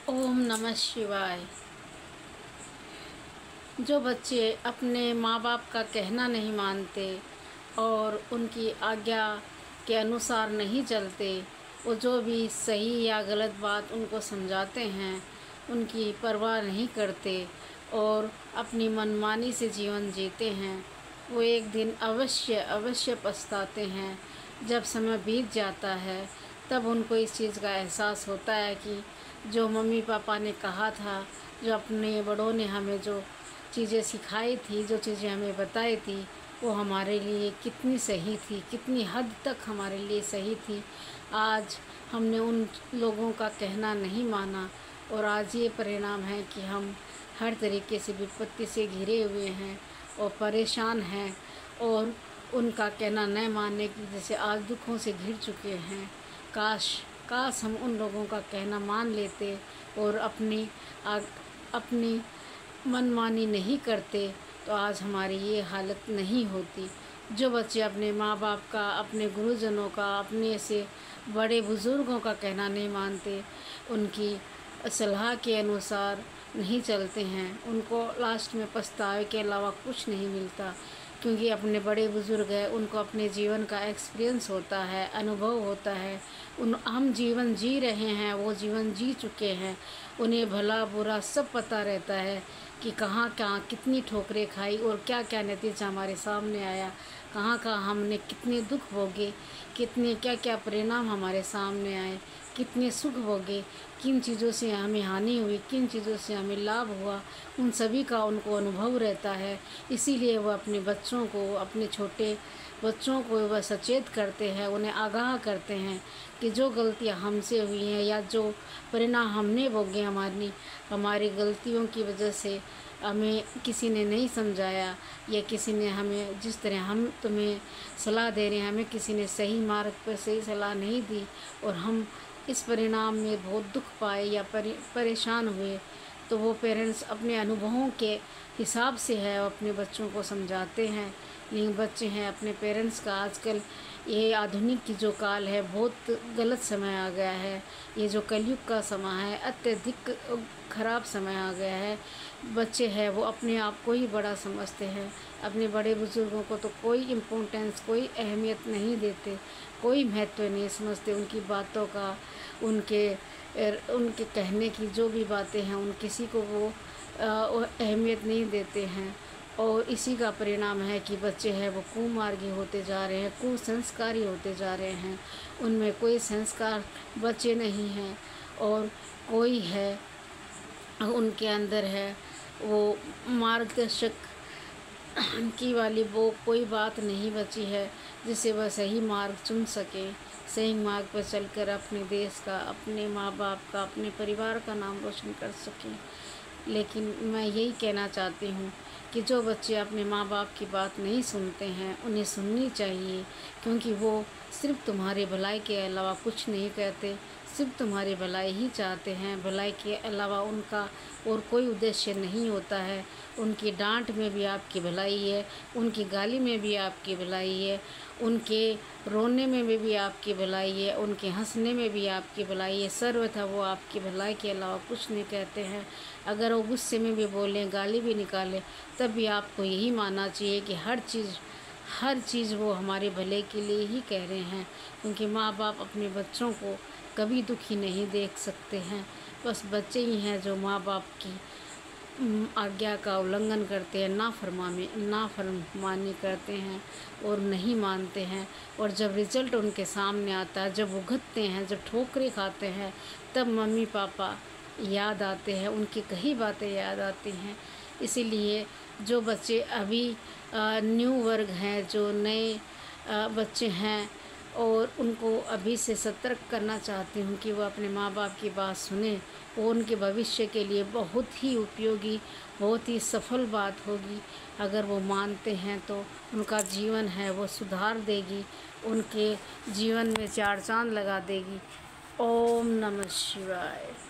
ओम नमः शिवाय। जो बच्चे अपने माँ बाप का कहना नहीं मानते और उनकी आज्ञा के अनुसार नहीं चलते, वो जो भी सही या गलत बात उनको समझाते हैं उनकी परवाह नहीं करते और अपनी मनमानी से जीवन जीते हैं, वो एक दिन अवश्य पछताते हैं। जब समय बीत जाता है तब उनको इस चीज़ का एहसास होता है कि जो मम्मी पापा ने कहा था, जो अपने बड़ों ने हमें जो चीज़ें सिखाई थी, जो चीज़ें हमें बताई थी, वो हमारे लिए कितनी सही थी, कितनी हद तक हमारे लिए सही थी। आज हमने उन लोगों का कहना नहीं माना और आज ये परिणाम है कि हम हर तरीके से विपत्ति से घिरे हुए हैं और परेशान हैं और उनका कहना न मानने की वजह से आज दुखों से घिर चुके हैं। काश हम उन लोगों का कहना मान लेते और अपनी मनमानी नहीं करते तो आज हमारी ये हालत नहीं होती। जो बच्चे अपने माँ बाप का, अपने गुरुजनों का, अपने से बड़े बुज़ुर्गों का कहना नहीं मानते, उनकी सलाह के अनुसार नहीं चलते हैं, उनको लास्ट में पछतावे के अलावा कुछ नहीं मिलता। क्योंकि अपने बड़े बुज़ुर्ग हैं, उनको अपने जीवन का एक्सपीरियंस होता है, अनुभव होता है। हम जीवन जी रहे हैं, वो जीवन जी चुके हैं, उन्हें भला बुरा सब पता रहता है कि कहाँ कितनी ठोकरें खाई और क्या क्या नतीजा हमारे सामने आया, कहाँ हमने कितने दुख भोगे, कितने क्या परिणाम हमारे सामने आए, कितने सुख भोगे, किन चीज़ों से हमें हानि हुई, किन चीज़ों से हमें लाभ हुआ, उन सभी का उनको अनुभव रहता है। इसीलिए वह अपने बच्चों को, अपने छोटे बच्चों को वह सचेत करते हैं, उन्हें आगाह करते हैं कि जो गलतियां हमसे हुई हैं या जो परिणाम हमने भोगे, हमारी गलतियों की वजह से हमें किसी ने नहीं समझाया या किसी ने हमें, जिस तरह हम तुम्हें सलाह दे रहे हैं, हमें किसी ने सही मार्ग पर सही सलाह नहीं दी और हम इस परिणाम में बहुत दुख पाए या परेशान हुए, तो वो पेरेंट्स अपने अनुभवों के हिसाब से है अपने बच्चों को समझाते हैं। लेकिन बच्चे हैं अपने पेरेंट्स का, आजकल ये आधुनिक की जो काल है बहुत गलत समय आ गया है, ये जो कलयुग का समय है अत्यधिक ख़राब समय आ गया है। बच्चे हैं वो अपने आप को ही बड़ा समझते हैं, अपने बड़े बुज़ुर्गों को तो कोई इम्पोर्टेंस, कोई अहमियत नहीं देते, कोई महत्व नहीं समझते उनकी बातों का, उनके कहने की जो भी बातें हैं उन किसी को वो अहमियत नहीं देते हैं। और इसी का परिणाम है कि बच्चे हैं वो कुमार्गी होते जा रहे हैं, कुसंस्कारी होते जा रहे हैं, उनमें कोई संस्कार बच्चे नहीं हैं और कोई है उनके अंदर है वो मार्गदर्शक की वाली वो कोई बात नहीं बची है जिससे वह सही मार्ग चुन सके, सही मार्ग पर चलकर अपने देश का, अपने माँ बाप का, अपने परिवार का नाम रोशन कर सकें। लेकिन मैं यही कहना चाहती हूँ कि जो बच्चे अपने माँ बाप की बात नहीं सुनते हैं उन्हें सुननी चाहिए, क्योंकि वो सिर्फ तुम्हारी भलाई के अलावा कुछ नहीं कहते, सिर्फ तुम्हारी भलाई ही चाहते हैं, भलाई के अलावा उनका और कोई उद्देश्य नहीं होता है। उनकी डांट में भी आपकी भलाई है, उनकी गाली में भी आपकी भलाई है, उनके रोने में भी आपकी भलाई है, उनके हंसने में भी आपकी भलाई है। सर्वथा वो आपकी भलाई के अलावा कुछ नहीं कहते हैं। अगर वो गुस्से में भी बोलें, गाली भी निकालें, तब भी आपको यही मानना चाहिए कि हर चीज़ वो हमारे भले के लिए ही कह रहे हैं, क्योंकि माँ बाप अपने बच्चों को कभी दुखी नहीं देख सकते हैं। बस बच्चे ही हैं जो माँ बाप की आज्ञा का उल्लंघन करते हैं, नाफरमानी करते हैं और नहीं मानते हैं। और जब रिज़ल्ट उनके सामने आता है, जब भुगतते हैं, जब ठोकरें खाते हैं, तब मम्मी पापा याद आते हैं, उनकी कही बातें याद आती हैं। इसीलिए जो बच्चे अभी न्यू वर्ग हैं, जो नए बच्चे हैं, और उनको अभी से सतर्क करना चाहती हूँ कि वो अपने माँ बाप की बात सुने। वो उनके भविष्य के लिए बहुत ही उपयोगी, बहुत ही सफल बात होगी। अगर वो मानते हैं तो उनका जीवन है वो सुधार देगी, उनके जीवन में चार चांद लगा देगी। ओम नमः शिवाय।